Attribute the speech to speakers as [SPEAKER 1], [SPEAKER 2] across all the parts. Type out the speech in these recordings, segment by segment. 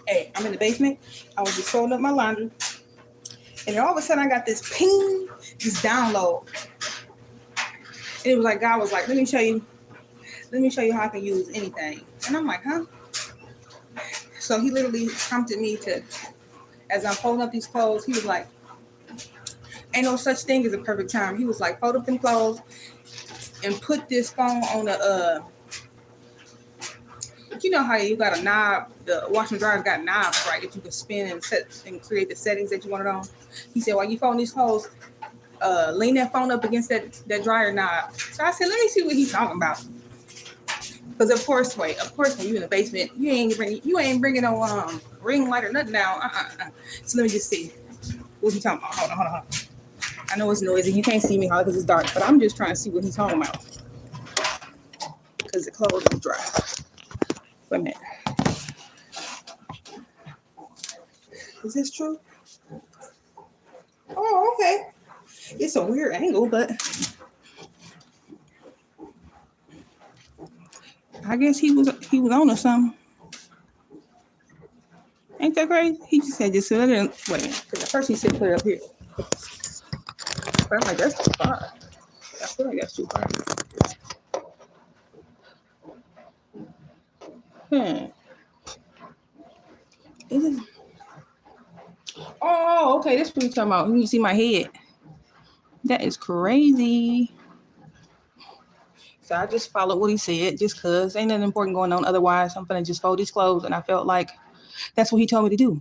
[SPEAKER 1] Hey, I'm in the basement. I was just folding up my laundry. And then all of a sudden I got this ping, this download. And it was like, God was like, let me show you how I can use anything. And I'm like, huh? So he literally prompted me to, as I'm folding up these clothes, he was like, ain't no such thing as a perfect time. He was like, fold up them clothes and put this phone on the, you know how you got a knob, the washer and dryer got knobs, right, that you can spin and set and create the settings that you want it on. He said, while you fold these clothes, lean that phone up against that dryer knob. So I said, let me see what he's talking about. Because of course when you in the basement, you ain't bringing no ring light or nothing down. So let me just see what he's talking about. Hold on. I know it's noisy. You can't see me because it's dark, but I'm just trying to see what he's talking about. Because the clothes is dry. Wait a minute. Is this true? Oh, okay. It's a weird angle, but I guess he was on or something. Ain't that crazy? He just said just let it. Wait a minute. Because at first he said put it up here. But I'm like, that's too far. I feel like that's too far. Is it? Oh, okay. That's what you're talking about. You see my head. That is crazy. So I just followed what he said just because ain't nothing important going on. Otherwise, I'm going to just fold these clothes. And I felt like that's what he told me to do.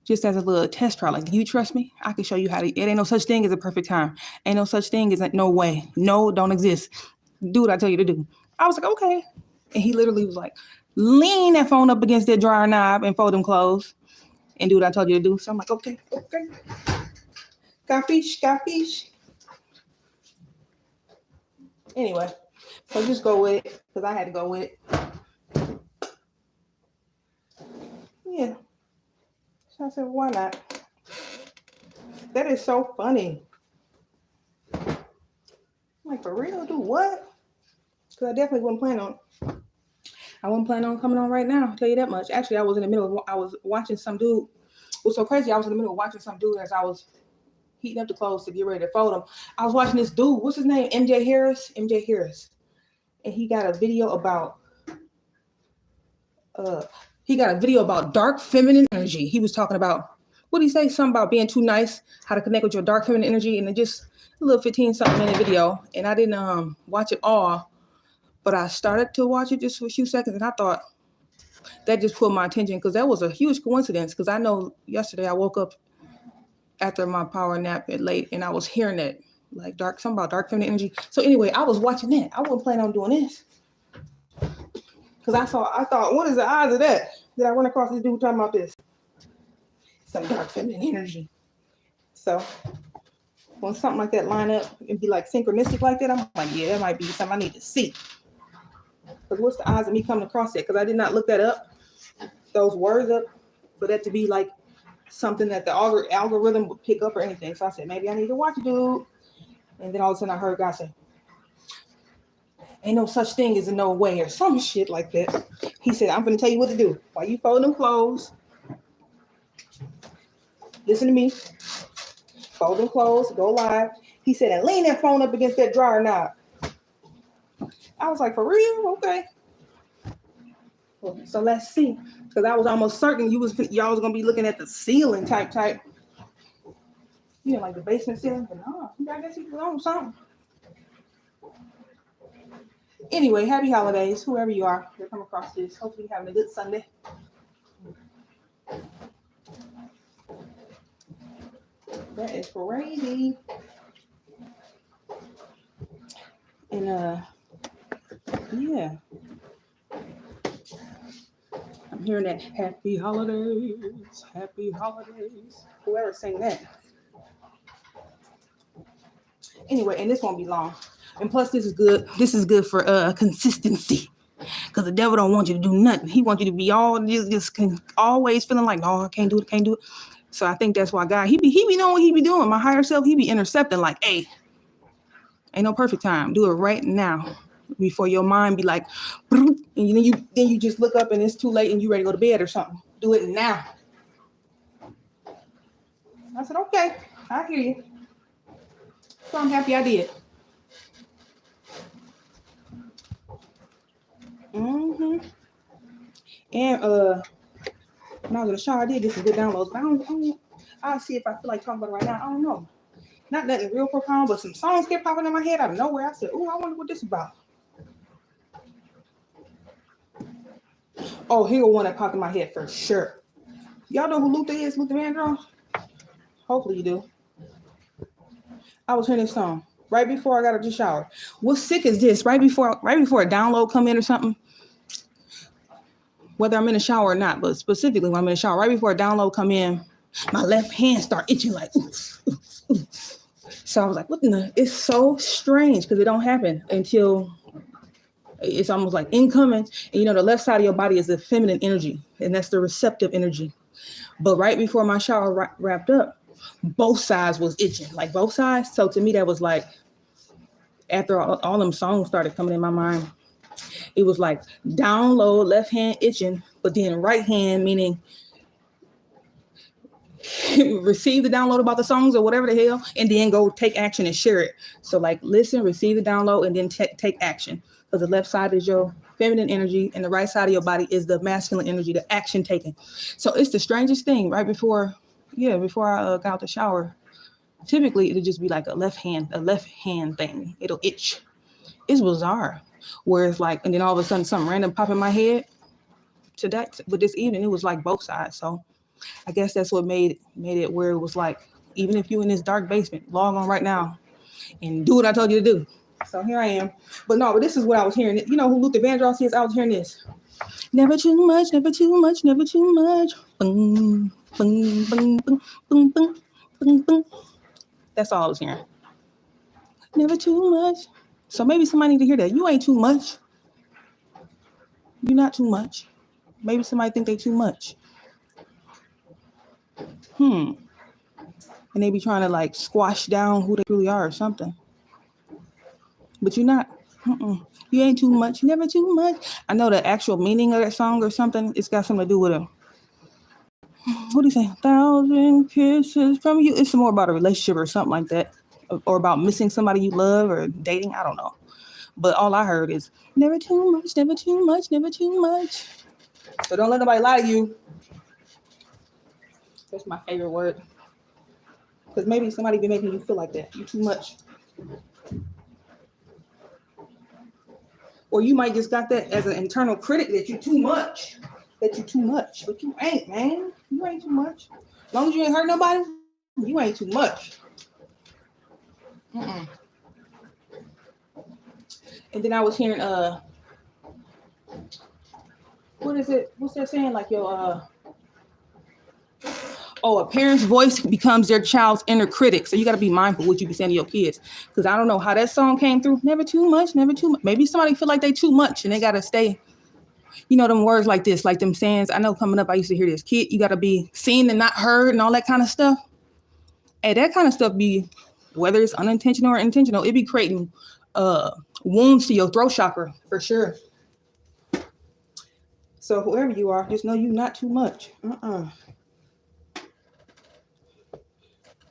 [SPEAKER 1] Just as a little test trial. Like, do you trust me? I can show you how to. It ain't no such thing as a perfect time. Ain't no such thing as no way. No, don't exist. Do what I tell you to do. I was like, okay. And he literally was like, lean that phone up against that dryer knob and fold them clothes and do what I told you to do. So I'm like, okay. Capiche. Anyway, so just go with it because I had to go with it. Yeah. So I said, why not? That is so funny. I'm like, for real? Do what? Because I definitely wasn't planning on coming on right now. I'll tell you that much. Actually, I was watching some dude. It was so crazy. I was in the middle of watching some dude as I was heating up the clothes to get ready to fold them. I was watching this dude. What's his name? MJ Harris. And he got a video about dark feminine energy. He was talking about, what did he say? Something about being too nice, how to connect with your dark feminine energy. And it just a little 15-something minute video. And I didn't watch it all, but I started to watch it just for a few seconds. And I thought that just pulled my attention because that was a huge coincidence. Because I know yesterday I woke up after my power nap at late and I was hearing that, like something about dark feminine energy. So anyway, I was watching that. I wasn't planning on doing this. Because I thought, what is the odds of that? Did I run across this dude talking about this? Some dark feminine energy. So when something like that line up and be like synchronistic like that, I'm like, yeah, that might be something I need to see. Because what's the odds of me coming across it? Because I did not look that up, those words up, for that to be like something that the algorithm would pick up or anything. So I said, maybe I need to watch it, dude. And then all of a sudden I heard God say, ain't no such thing as a no way or some shit like that. He said, I'm going to tell you what to do. While you fold them clothes, listen to me. Fold them clothes, go live. He said, and lean that phone up against that dryer knob. I was like, for real? Okay. So let's see. Because I was almost certain y'all was going to be looking at the ceiling type. You know, like the basement ceiling. But no, I guess he was on something. Anyway, happy holidays, whoever you are. You're coming across this. Hopefully you're having a good Sunday. That is crazy. And yeah. I'm hearing that happy holidays. Whoever sang that. Anyway, and this won't be long. And plus this is good. This is good for consistency. Because the devil don't want you to do nothing. He wants you to be always feeling like, no, I can't do it. So I think that's why God, he be knowing what he be doing. My higher self, he be intercepting like, hey, ain't no perfect time. Do it right now. before your mind be like, and then you just look up and it's too late and you ready to go to bed or something. Do it now. I said, okay, I hear you. So I'm happy I did. And when I was in the shower, I did get some good downloads, but I'll see if I feel like talking about it right now. I don't know. Not nothing real profound, but some songs kept popping in my head out of nowhere. I said, oh, I wonder what this is about. Oh, here one that popped in my head for sure. Y'all know who Luther is? Luther Vandross? Hopefully you do. I was hearing this song right before I got out of the shower. What's sick is this? Right before a download come in or something, whether I'm in the shower or not, but specifically when I'm in the shower, right before a download come in, my left hand start itching like, ooh, ooh, ooh. So I was like, what in the? It's so strange because it don't happen until it's almost like incoming. And the left side of your body is the feminine energy, and that's the receptive energy. But right before my shower wrapped up, both sides was itching, like both sides. So to me, that was like, after all them songs started coming in my mind, it was like download, left hand itching, but then right hand, meaning receive the download about the songs or whatever the hell, and then go take action and share it. So like listen, receive the download, and then take action. Because the left side is your feminine energy, and the right side of your body is the masculine energy, the action taking. So it's the strangest thing. Right before I got out the shower, typically it'll just be like a left hand thing. It'll itch. It's bizarre. Where it's like, and then all of a sudden something random pop in my head. But this evening it was like both sides. So I guess that's what made it where it was like, even if you in this dark basement, log on right now and do what I told you to do. So here I am. But this is what I was hearing. You know who Luther Vandross is? I was hearing this. Never too much, never too much, never too much. Boom, boom, boom, boom, boom, boom, boom, boom. That's all I was hearing. Never too much. So maybe somebody need to hear that. You ain't too much. You're not too much. Maybe somebody think they too much. And they be trying to like squash down who they really are or something. But you're not. You ain't too much. Never too much. I know the actual meaning of that song or something. It's got something to do with what do you say? 1,000 kisses from you. It's more about a relationship or something like that. Or about missing somebody you love or dating. I don't know. But all I heard is never too much, never too much, never too much. So don't let nobody lie to you. That's my favorite word. Because maybe somebody be making you feel like that. You too much. Or you might just got that as an internal critic that you too much. That you too much. But you ain't, man. You ain't too much. As long as you ain't hurt nobody, you ain't too much. And then I was hearing what is it? What's that saying? Like your a parent's voice becomes their child's inner critic. So you got to be mindful what you be saying to your kids. Because I don't know how that song came through. Never too much, never too much. Maybe somebody feel like they too much and they got to stay. Them words like this, like them sayings. I know coming up, I used to hear this. Kid, you got to be seen and not heard and all that kind of stuff. And that kind of stuff be, whether it's unintentional or intentional, it be creating wounds to your throat chakra for sure. So whoever you are, just know you're not too much.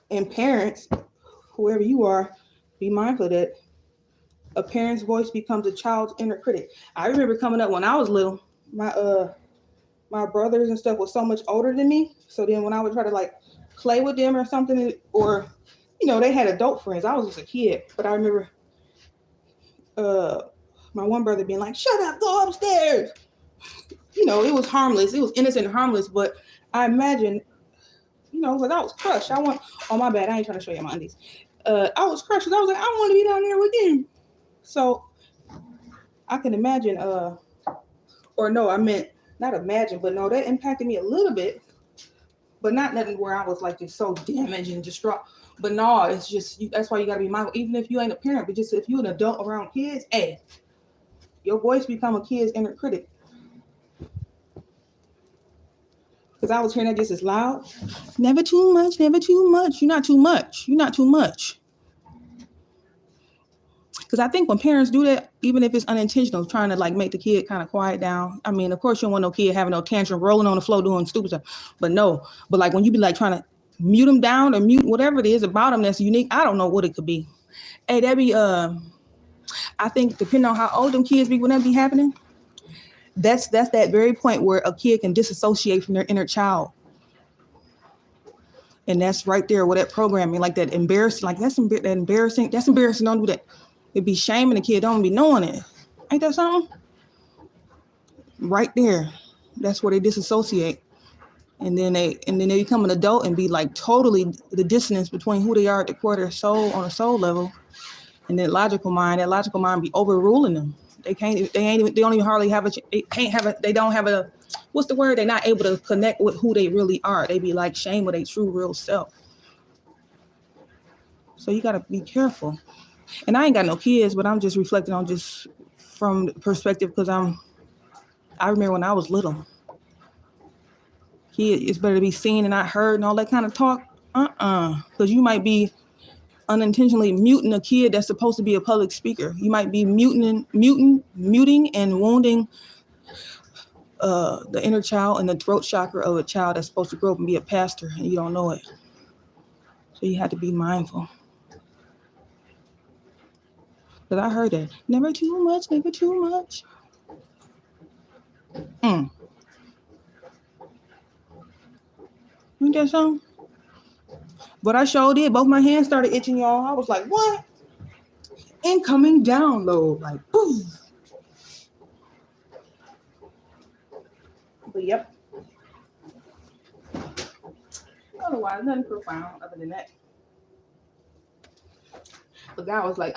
[SPEAKER 1] And parents, whoever you are, be mindful that a parent's voice becomes a child's inner critic. I remember coming up when I was little, my brothers and stuff was so much older than me. So then when I would try to like play with them or something, or they had adult friends. I was just a kid, but I remember my one brother being like, "Shut up, go upstairs." It was harmless. It was innocent and harmless, but I imagine, because I was crushed. Oh my bad, I ain't trying to show you my undies. I was crushed because I was like, I want to be down there with them. So I can imagine, I meant not imagine, but no, that impacted me a little bit, but not nothing where I was like just so damaged and distraught. But no, it's just, that's why you gotta be mindful, even if you ain't a parent, but just if you're an adult around kids, hey, your voice become a kid's inner critic. Because I was hearing that just as loud. Never too much, never too much. You're not too much. You're not too much. Because I think when parents do that, even if it's unintentional, trying to like make the kid kind of quiet down. I mean, of course, you don't want no kid having no tantrum, rolling on the floor, doing stupid stuff. But like when you be like trying to mute them down or mute whatever it is about them that's unique, I don't know what it could be. Hey, that be, I think depending on how old them kids be when that be happening, that's that very point where a kid can disassociate from their inner child. And that's right there with that programming, like that embarrassing, like that's embarrassing, don't do that. It'd be shaming the kid, don't be knowing it. Ain't that something? Right there. That's where they disassociate. And then they become an adult and be like totally the dissonance between who they are at the core of their soul on a soul level. And that logical mind be overruling them. They don't have a, what's the word? They're not able to connect with who they really are. They be like shame with their true real self. So you got to be careful. And I ain't got no kids, but I'm just reflecting on just from the perspective because I remember when I was little. Kid, it's better to be seen and not heard and all that kind of talk. Because you might be unintentionally muting a kid that's supposed to be a public speaker. You might be muting and wounding the inner child and the throat chakra of a child that's supposed to grow up and be a pastor, and you don't know it. So you have to be mindful. Because I heard that. Never too much, never too much. Ain't that something? But I sure did. Both my hands started itching, y'all. I was like, what? Incoming download. Like, boom. But yep. Otherwise, nothing profound other than that. The guy was like,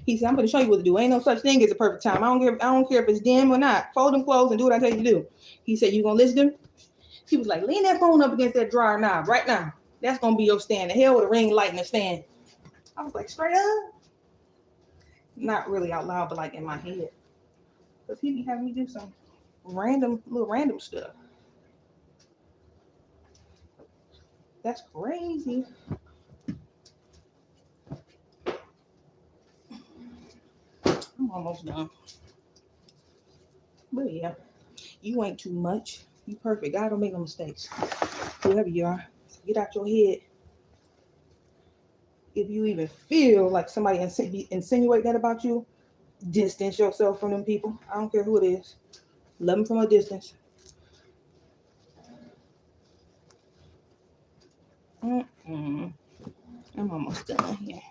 [SPEAKER 1] He said, I'm going to show you what to do. Ain't no such thing as a perfect time. I don't care if it's dim or not. Fold them clothes and do what I tell you to do. He said, you going to listen to him? He was like, lean that phone up against that dryer knob right now. That's going to be your stand. The hell with a ring light and a stand. I was like, straight up? Not really out loud, but like in my head. Because he be having me do some random stuff. That's crazy. I'm almost done. But yeah, you ain't too much. You perfect. God don't make no mistakes. Whoever you are, get out your head. If you even feel like somebody insinuate that about you, distance yourself from them people. I don't care who it is. Love them from a distance. I'm almost done here.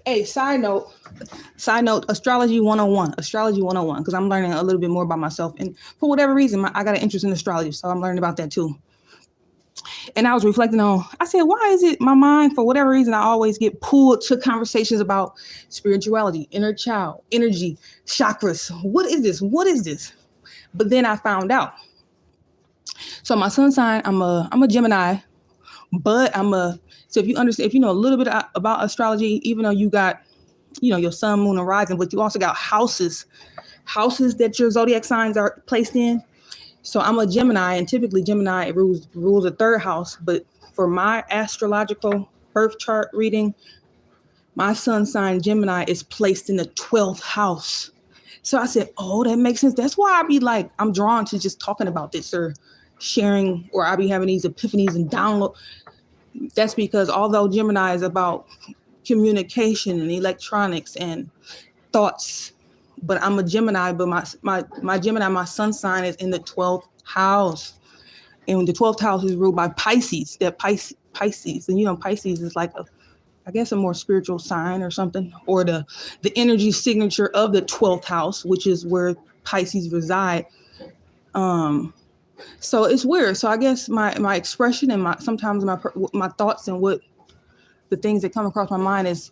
[SPEAKER 1] Hey, side note, astrology 101, because I'm learning a little bit more about myself. And for whatever reason, I got an interest in astrology, so I'm learning about that too. And I was reflecting on, I said, why is it my mind, for whatever reason, I always get pulled to conversations about spirituality, inner child, energy, chakras. What is this? But then I found out. So my sun sign, I'm a Gemini, but so if you understand, if you know a little bit about astrology, even though you got, your sun, moon, and rising, but you also got houses that your zodiac signs are placed in. So I'm a Gemini, and typically Gemini rules the third house. But for my astrological birth chart reading, my sun sign Gemini is placed in the 12th house. So I said, oh, that makes sense. That's why I be like, I'm drawn to just talking about this or sharing, or I be having these epiphanies and download. That's because although Gemini is about communication and electronics and thoughts, but I'm a Gemini, but my Gemini, my sun sign is in the 12th house. And the 12th house is ruled by Pisces. That Pisces, and Pisces is like a more spiritual sign or something, or the energy signature of the 12th house, which is where Pisces reside. So it's weird. So I guess my expression and sometimes my thoughts and what the things that come across my mind is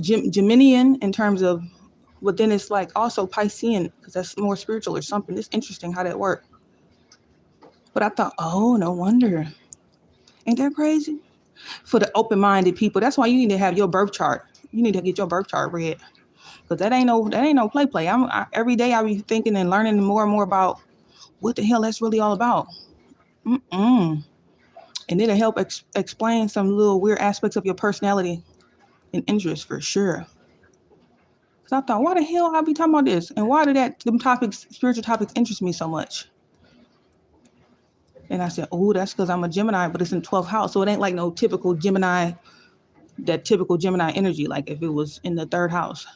[SPEAKER 1] Geminian in terms of, but then it's like also Piscean because that's more spiritual or something. It's interesting how that worked. But I thought, oh, no wonder. Ain't that crazy? For the open-minded people, that's why you need to have your birth chart. You need to get your birth chart read, because that ain't no play. Every day I be thinking and learning more and more about what the hell that's really all about. And And then it help explain some little weird aspects of your personality and interest for sure. Because I thought, why the hell I be talking about this? And why did them topics, spiritual topics, interest me so much? And I said, oh, that's because I'm a Gemini, but it's in 12th house. So it ain't like no typical Gemini, that typical Gemini energy. Like if it was in the 3rd house,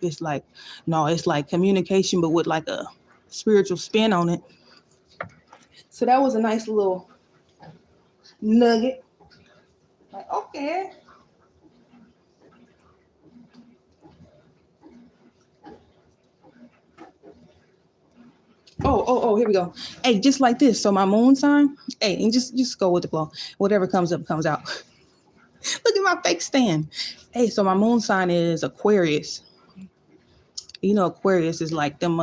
[SPEAKER 1] it's like, no, it's like communication, but with like a spiritual spin on it. So that was a nice little nugget. Like, okay. Oh, here we go. Hey, just like this. So my moon sign, hey, and just go with the flow. Whatever comes up, comes out. Look at my fake stand. Hey, so my moon sign is Aquarius. You know, Aquarius is like them,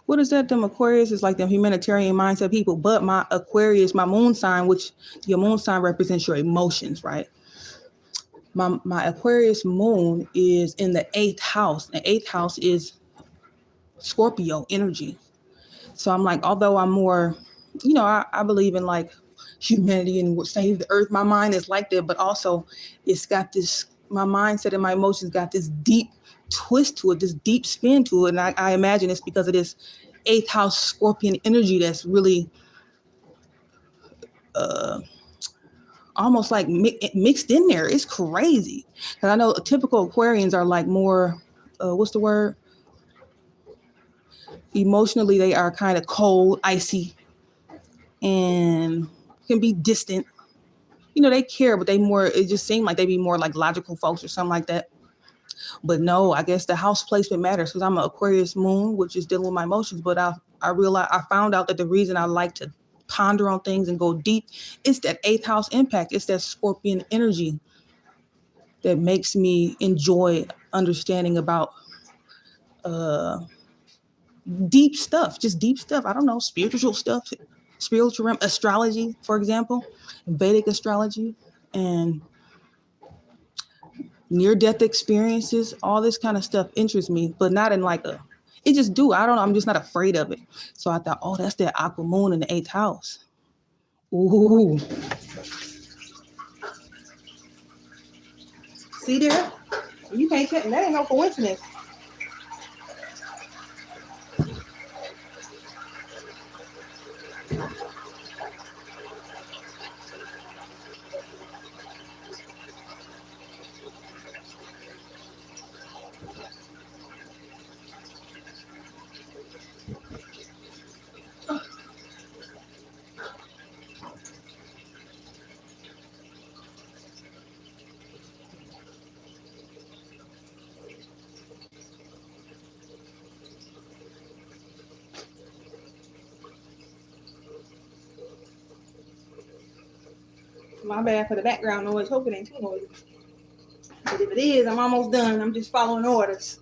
[SPEAKER 1] what is that? Them Aquarius is like them humanitarian mindset people. But my Aquarius, my moon sign, which your moon sign represents your emotions, right? My Aquarius moon is in the 8th house. The 8th house is Scorpio energy. So I'm like, although I'm more, you know, I believe in like humanity and save the earth. My mind is like that, but also it's got this, my mindset and my emotions got this deep twist to it, this deep spin to it. And I imagine it's because of this 8th house Scorpion energy that's really almost like mixed in there. It's crazy. Because I know typical Aquarians are like more, what's the word? Emotionally, they are kind of cold, icy, and can be distant. You know, they care, but it just seemed like they be more like logical folks or something like that. But no, I guess the house placement matters because I'm an Aquarius moon, which is dealing with my emotions. But I found out that the reason I like to ponder on things and go deep is that 8th house impact. It's that Scorpion energy that makes me enjoy understanding about deep stuff, just deep stuff. I don't know, spiritual stuff, spiritual realm, astrology, for example, Vedic astrology, and near-death experiences. All this kind of stuff interests me, but not in like it just do. I don't know. I'm just not afraid of it. So I thought, oh, that's that aqua moon in the 8th house. Ooh. See there? You can't tell. That ain't no coincidence. My bad for the background noise. Hope it ain't too noisy. But if it is, I'm almost done. I'm just following orders.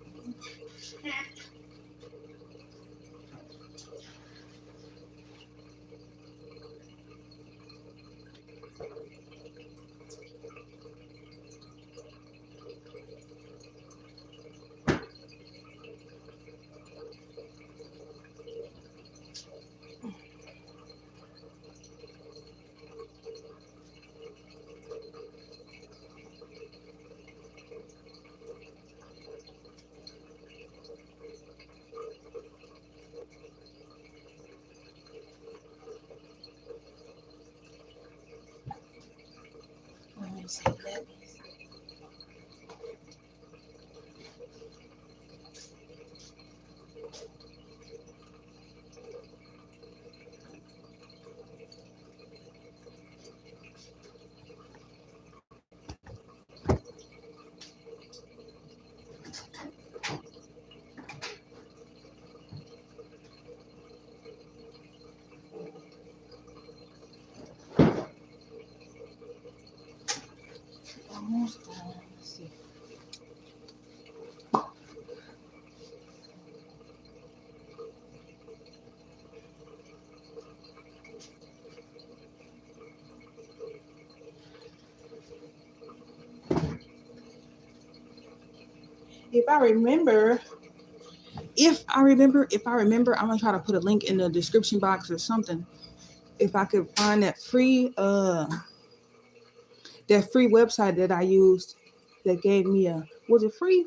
[SPEAKER 1] Let me see that. Almost done. Let's see. If I remember, I'm gonna try to put a link in the description box or something. if I could find that free website that I used that gave me was it free?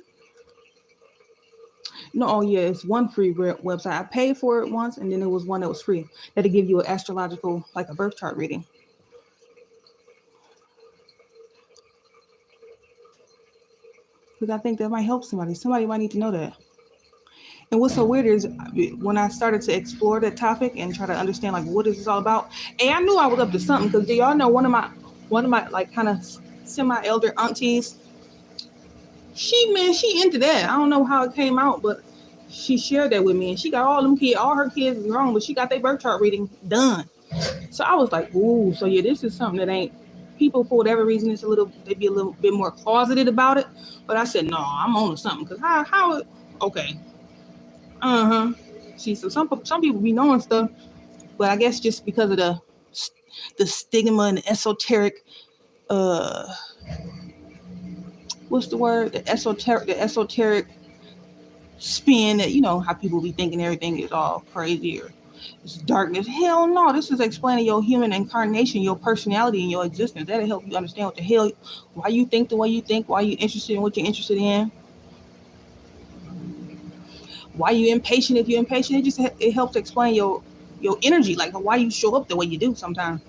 [SPEAKER 1] No, oh yeah, it's one free website. I paid for it once, and then there was one that was free that'll give you an astrological, like a birth chart reading. Because I think that might help somebody. Somebody might need to know that. And what's so weird is when I started to explore that topic and try to understand like what is this all about. And I knew I was up to something because do y'all know one of my like kind of semi-elder aunties, she into that. I don't know how it came out, but she shared that with me, and she got all her kids is grown, but she got their birth chart reading done. So I was like, ooh, so yeah, this is something that ain't people for whatever reason they be a little bit more closeted about it. But I said, no, I'm on to something because how okay. See, so some people be knowing stuff, but I guess just because of the stigma and the esoteric, what's the word? The esoteric spin that how people be thinking everything is all crazy or it's darkness. Hell no, this is explaining your human incarnation, your personality, and your existence. That'll help you understand what the hell, why you think the way you think, why you interested in what you're interested in. Why you impatient if you're impatient. It helps explain your energy, like why you show up the way you do sometimes.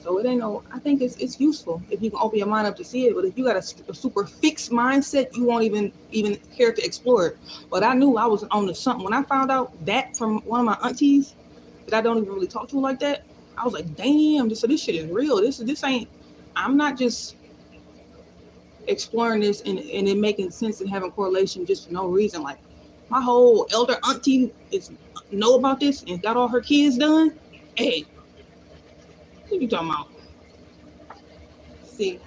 [SPEAKER 1] So it ain't no, I think it's useful if you can open your mind up to see it. But if you got a super fixed mindset, you won't even care to explore it. But I knew I was on to something when I found out that from one of my aunties that I don't even really talk to like that. I was like, damn, so this shit is real. This ain't, I'm not just exploring this and it making sense and having correlation just for no reason. Like my whole elder auntie is know about this and got all her kids done. Hey, what you talking about? See.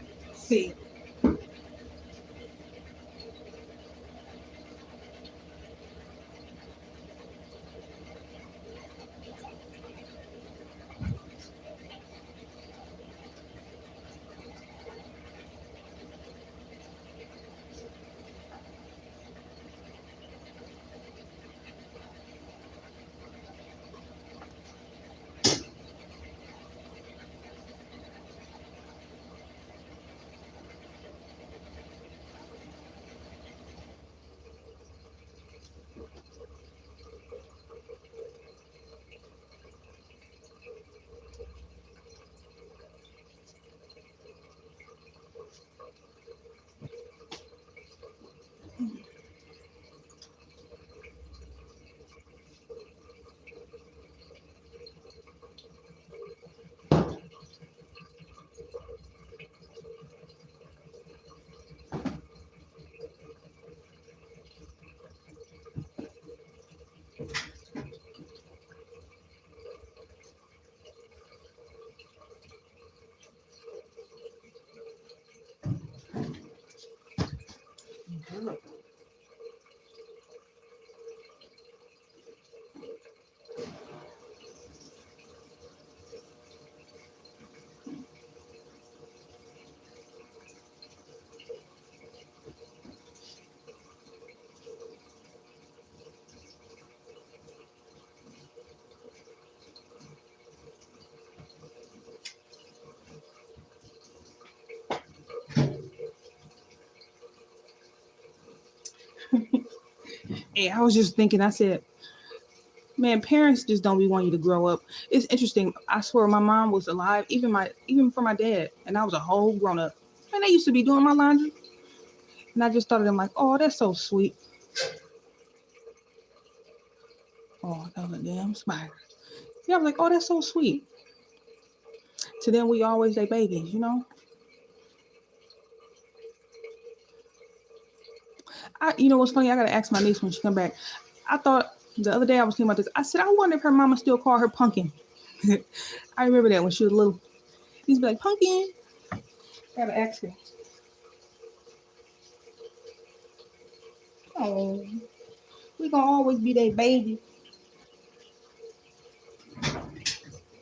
[SPEAKER 1] Hey, I was just thinking, I said, man, parents just don't be wanting you to grow up. It's interesting. I swear my mom was alive, even for my dad, and I was a whole grown up. And they used to be doing my laundry. And I just thought of them like, oh, that's so sweet. Oh, that was a damn spider. Yeah, I was like, oh, that's so sweet. To them, we always their babies. What's funny? I gotta ask my niece when she come back. I thought the other day I was thinking about this. I said, I wonder if her mama still call her Pumpkin. I remember that when she was little. She used to be like, Pumpkin. I gotta ask her. Oh, we gonna always be their baby.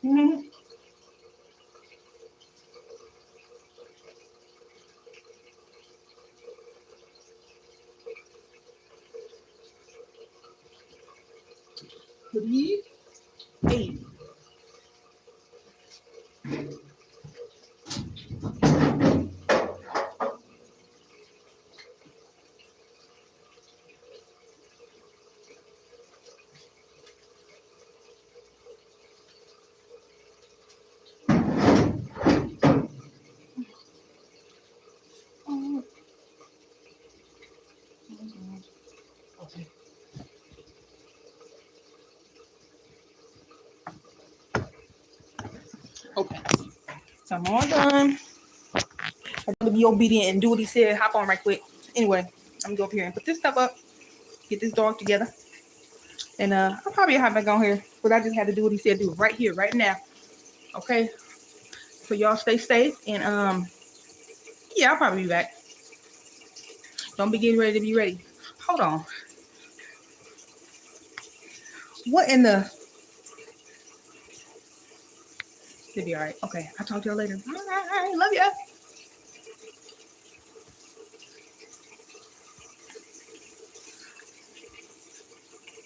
[SPEAKER 1] Mm-hmm. Please. Hey. So I'm all done. I'm gonna be obedient and do what he said. Hop on right quick. Anyway, I'm gonna go up here and put this stuff up, get this dog together. And I'll probably hop back on here, but I just had to do what he said do right here, right now. Okay. So y'all stay safe, and yeah, I'll probably be back. Don't be getting ready to be ready. Hold on. What in the? It'll be all right. Okay, I'll talk to y'all later. Bye. Love ya.